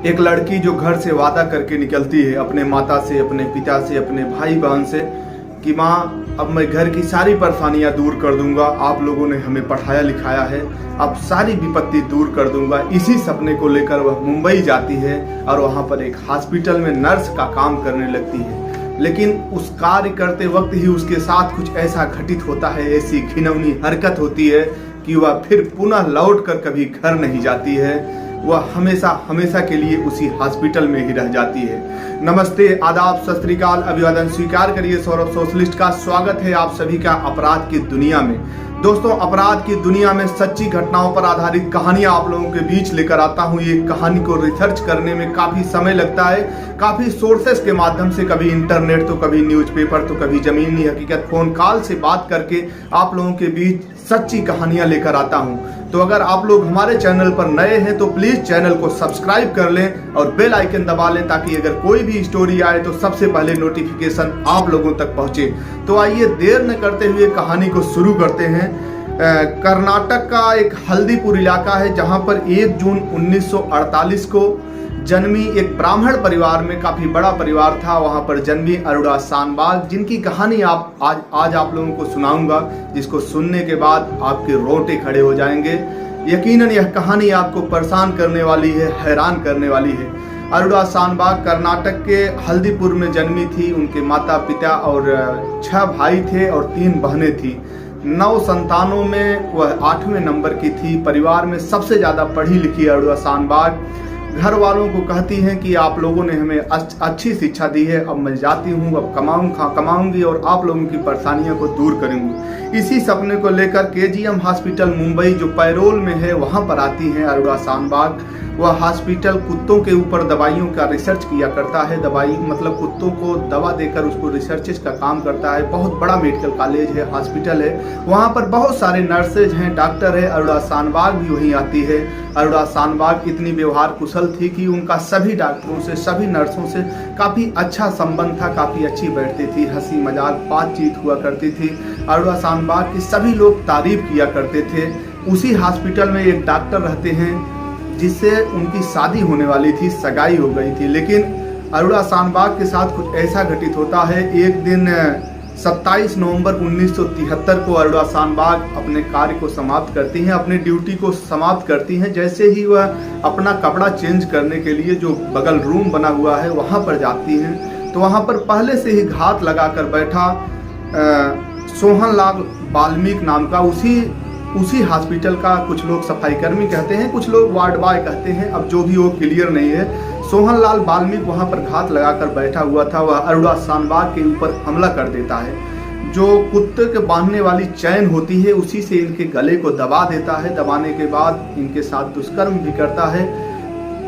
एक लड़की जो घर से वादा करके निकलती है अपने माता से, अपने पिता से, अपने भाई बहन से कि माँ अब मैं घर की सारी परेशानियाँ दूर कर दूंगा, आप लोगों ने हमें पढ़ाया लिखाया है, अब सारी विपत्ति दूर कर दूंगा। इसी सपने को लेकर वह मुंबई जाती है और वहाँ पर एक हॉस्पिटल में नर्स का काम करने लगती है। लेकिन उस कार्य करते वक्त ही उसके साथ कुछ ऐसा घटित होता है, ऐसी घिनौनी हरकत होती है कि वह फिर पुनः लौट कर कभी घर नहीं जाती है। वह हमेशा हमेशा के लिए उसी हॉस्पिटल में ही रह जाती है। नमस्ते, आदाब, सत श्री अकाल, अभिवादन स्वीकार करिए। सौरभ सोशलिस्ट का स्वागत है आप सभी का अपराध की दुनिया में। दोस्तों, अपराध की दुनिया में सच्ची घटनाओं पर आधारित कहानियां आप लोगों के बीच लेकर आता हूं। ये कहानी को रिसर्च करने में काफी समय लगता है, काफी सोर्सेस के माध्यम से, कभी इंटरनेट तो कभी न्यूज़पेपर तो कभी जमीनी हकीकत, फोन कॉल से बात करके आप लोगों के बीच सच्ची कहानियां लेकर आता हूं। तो अगर आप लोग हमारे चैनल पर नए हैं तो प्लीज चैनल को सब्सक्राइब कर लें और बेल आइकन दबा लें, ताकि अगर कोई भी स्टोरी आए तो सबसे पहले नोटिफिकेशन आप लोगों तक पहुंचे। तो आइए देर न करते हुए कहानी को शुरू करते हैं। कर्नाटक का एक हल्दीपुर इलाका है, जहां पर 1 जून 1948 को जन्मी एक ब्राह्मण परिवार में, काफी बड़ा परिवार था, वहां पर जन्मी अरुणा शानबाग, जिनकी कहानी आज आप लोगों को सुनाऊंगा, जिसको सुनने के बाद आपके रोंगटे खड़े हो जाएंगे। यकीनन यह कहानी आपको परेशान करने वाली है, हैरान करने वाली है। अरुणा शानबाग कर्नाटक के हल्दीपुर में जन्मी थी। उनके माता पिता और 6 भाई थे और 3 बहनें थी। 9 संतानों में वह 8वें नंबर की थी। परिवार में सबसे ज्यादा पढ़ी लिखी अरुणा शानबाग घर वालों को कहती हैं कि आप लोगों ने हमें अच्छी शिक्षा दी है, अब मैं जाती हूँ, अब कमाऊंगी और आप लोगों की परेशानियों को दूर करूंगी। इसी सपने को लेकर केजीएम हॉस्पिटल मुंबई, जो पैरोल में है, वहां पर आती हैं अरुणा शानबाग। वह हॉस्पिटल कुत्तों के ऊपर दवाइयों का रिसर्च किया करता है। दवाई मतलब कुत्तों को दवा देकर उसको रिसर्चेस का काम करता है। बहुत बड़ा मेडिकल कॉलेज है, हॉस्पिटल है, वहाँ पर बहुत सारे नर्सेज हैं, डॉक्टर है। अरुणा शानबाग भी वहीं आती है। अरुणा शानबाग इतनी व्यवहार कुशल थी कि उनका सभी डॉक्टरों से, सभी नर्सों से काफ़ी अच्छा संबंध था, काफ़ी अच्छी बैठती थी, हंसी मजाक बातचीत हुआ करती थी। अरुणा शानबाग की सभी लोग तारीफ किया करते थे। उसी हॉस्पिटल में एक डॉक्टर रहते हैं जिससे उनकी शादी होने वाली थी, सगाई हो गई थी। लेकिन अरुणा शानबाग के साथ कुछ ऐसा घटित होता है। एक दिन 27 नवंबर 1973 को अरुणा शानबाग अपने कार्य को समाप्त करती हैं, अपनी ड्यूटी को समाप्त करती हैं। जैसे ही वह अपना कपड़ा चेंज करने के लिए जो बगल रूम बना हुआ है वहाँ पर जाती हैं, तो वहाँ पर पहले से ही घात लगाकर बैठा सोहनलाल वाल्मीकि नाम का, उसी हॉस्पिटल का कुछ लोग सफाई कर्मी कहते हैं, कुछ लोग वार्ड बॉय कहते हैं, अब जो भी वो क्लियर नहीं है। सोहनलाल वाल्मीकि वहां पर घात लगाकर बैठा हुआ था। वह अरुणा शानबाग के ऊपर हमला कर देता है। जो कुत्ते के बांधने वाली चैन होती है उसी से इनके गले को दबा देता है। दबाने के बाद इनके साथ दुष्कर्म भी करता है।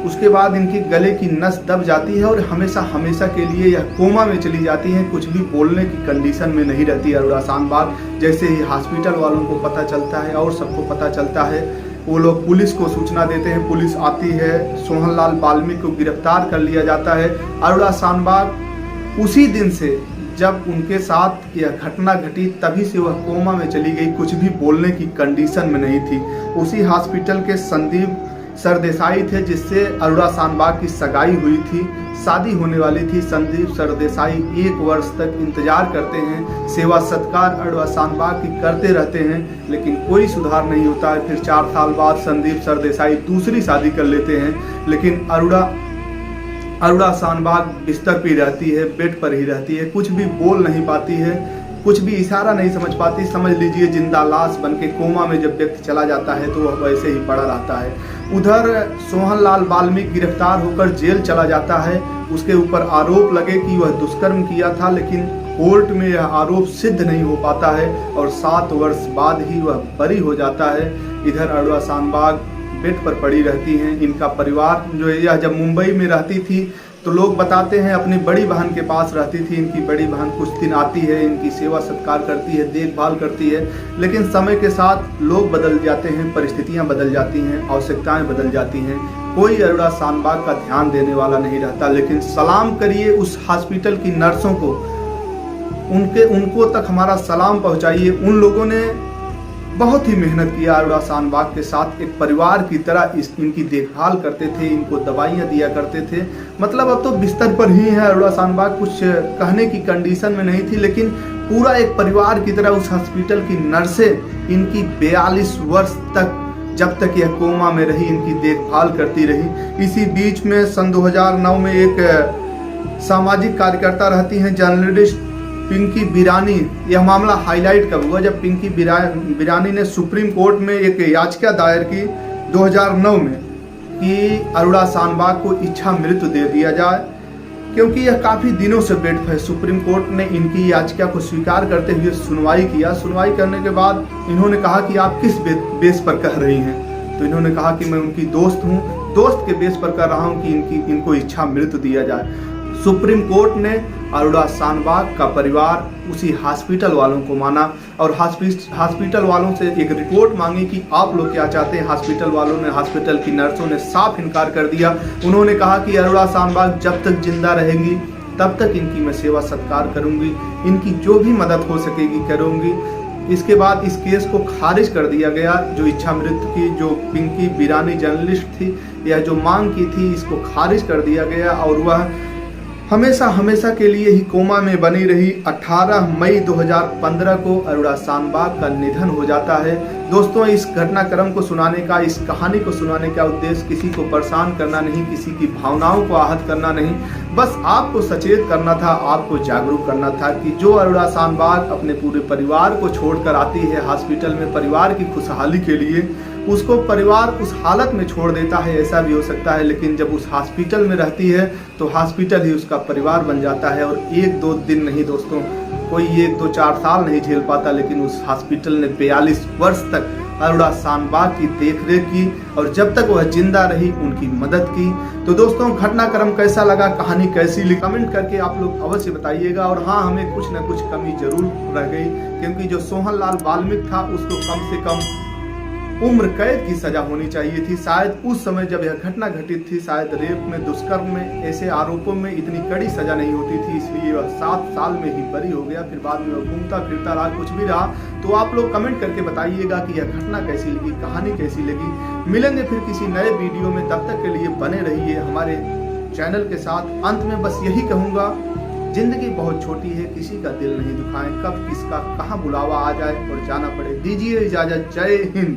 उसके बाद इनकी गले की नस दब जाती है और हमेशा हमेशा के लिए यह कोमा में चली जाती है। कुछ भी बोलने की कंडीशन में नहीं रहती अरुणा शानबाग। जैसे ही हॉस्पिटल वालों को पता चलता है और सबको पता चलता है, वो लोग पुलिस को सूचना देते हैं। पुलिस आती है, सोहनलाल वाल्मीकि को गिरफ्तार कर लिया जाता है। अरुणा शानबाग उसी दिन से जब उनके साथ यह घटना घटी तभी से वह कोमा में चली गई, कुछ भी बोलने की कंडीशन में नहीं थी। उसी हॉस्पिटल के संदीप सरदेसाई थे जिससे अरुणा शानबाग की सगाई हुई थी, शादी होने वाली थी। संदीप सरदेसाई 1 वर्ष तक इंतजार करते हैं, सेवा सत्कार अरुणा शानबाग की करते रहते हैं, लेकिन कोई सुधार नहीं होता है। फिर 4 साल बाद संदीप सरदेसाई दूसरी शादी कर लेते हैं, लेकिन अरुणा शानबाग बिस्तर पर रहती है, बेड पर ही रहती है, कुछ भी बोल नहीं पाती है, कुछ भी इशारा नहीं समझ पाती। समझ लीजिए जिंदा लाश बन के कोमा में जब व्यक्ति चला जाता है तो वह वैसे ही पड़ा रहता है। उधर सोहनलाल वाल्मीकि गिरफ्तार होकर जेल चला जाता है। उसके ऊपर आरोप लगे कि वह दुष्कर्म किया था, लेकिन कोर्ट में यह आरोप सिद्ध नहीं हो पाता है और 7 वर्ष बाद ही वह बरी हो जाता है। इधर अरुणा शानबाग बेड पर पड़ी रहती हैं। इनका परिवार जो है, यह जब मुंबई में रहती थी तो लोग बताते हैं अपनी बड़ी बहन के पास रहती थी। इनकी बड़ी बहन कुछ दिन आती है, इनकी सेवा सत्कार करती है, देखभाल करती है, लेकिन समय के साथ लोग बदल जाते हैं, परिस्थितियां बदल जाती हैं, आवश्यकताएं बदल जाती हैं। कोई अरुणा शानबाग का ध्यान देने वाला नहीं रहता। लेकिन सलाम करिए उस हॉस्पिटल की नर्सों को, उनको तक हमारा सलाम पहुंचाइए। उन लोगों ने बहुत ही मेहनत किया अरोड़ा शानबाग के साथ, एक परिवार की तरह इनकी देखभाल करते थे, इनको दवाइयाँ दिया करते थे। मतलब अब तो बिस्तर पर ही है अरोड़ा शानबाग, कुछ कहने की कंडीशन में नहीं थी, लेकिन पूरा एक परिवार की तरह उस हॉस्पिटल की नर्सें इनकी 42 वर्ष तक, जब तक यह कोमा में रही, इनकी देखभाल करती रही। इसी बीच में सन 2009 में एक सामाजिक कार्यकर्ता रहती हैं जर्नलिस्ट पिंकी बिरानी, यह मामला हाईलाइट कब हुआ जब पिंकी बिरानी ने सुप्रीम कोर्ट में एक याचिका दायर की 2009 में कि अरोड़ा शानबाग को इच्छा मृत्यु दे दिया जाए, क्योंकि यह काफ़ी दिनों से बेड पर है। सुप्रीम कोर्ट ने इनकी याचिका को स्वीकार करते हुए सुनवाई किया। सुनवाई करने के बाद इन्होंने कहा कि आप किस बेस पर कह रही हैं, तो इन्होंने कहा कि मैं उनकी दोस्त हूँ, दोस्त के बेस पर कह रहा हूँ कि इनको इच्छा मृत्यु दिया जाए। सुप्रीम कोर्ट ने अरोड़ा शानबाग का परिवार उसी हॉस्पिटल वालों को माना और हॉस्पिटल वालों से एक रिपोर्ट मांगी कि आप लोग क्या चाहते हैं। हॉस्पिटल वालों ने, हॉस्पिटल की नर्सों ने साफ इनकार कर दिया। उन्होंने कहा कि अरोड़ा शानबाग जब तक जिंदा रहेंगी तब तक इनकी मैं सेवा सत्कार करूंगी, इनकी जो भी मदद हो सकेगी करूंगी। इसके बाद इस केस को खारिज कर दिया गया। जो इच्छा मृत्यु की जो पिंकी बिरानी जर्नलिस्ट थी, यह जो मांग की थी, इसको खारिज कर दिया गया और वह हमेशा हमेशा के लिए ही कोमा में बनी रही। 18 मई 2015 को अरोड़ा शानबाग का निधन हो जाता है। दोस्तों, इस घटनाक्रम को सुनाने का, इस कहानी को सुनाने का उद्देश्य किसी को परेशान करना नहीं, किसी की भावनाओं को आहत करना नहीं, बस आपको सचेत करना था, आपको जागरूक करना था कि जो अरोड़ा शानबाग अपने पूरे परिवार को छोड़कर आती है हॉस्पिटल में परिवार की खुशहाली के लिए, उसको परिवार उस हालत में छोड़ देता है। ऐसा भी हो सकता है, लेकिन जब उस हॉस्पिटल में रहती है तो हॉस्पिटल ही उसका परिवार बन जाता है। और 1-2 दिन नहीं दोस्तों, कोई 1-2-4 साल नहीं झेल पाता, लेकिन उस हॉस्पिटल ने 42 वर्ष तक अरोड़ा शानबाग की देखरेख की और जब तक वह जिंदा रही उनकी मदद की। तो दोस्तों, घटनाक्रम कैसा लगा, कहानी कैसी लगी, कमेंट करके आप लोग अवश्य बताइएगा। और हाँ, हमें कुछ न कुछ कमी जरूर रह गई, क्योंकि जो सोहनलाल वाल्मीकि था उसको कम से कम उम्र कैद की सजा होनी चाहिए थी। शायद उस समय जब यह घटना घटित थी, शायद रेप में, दुष्कर्म में, ऐसे आरोपों में इतनी कड़ी सजा नहीं होती थी, इसलिए वह 7 साल में ही बरी हो गया। फिर बाद में वह घूमता फिरता रहा, कुछ भी रहा। तो आप लोग कमेंट करके बताइएगा कि यह घटना कैसी लगी, कहानी कैसी लगी। मिलेंगे फिर किसी नए वीडियो में, तब तक के लिए बने रहिए हमारे चैनल के साथ। अंत में बस यही कहूँगा, जिंदगी बहुत छोटी है, किसी का दिल नहीं दुखाएं, कब किसका कहाँ बुलावा आ जाए और जाना पड़े। दीजिए इजाजत, जय हिंद।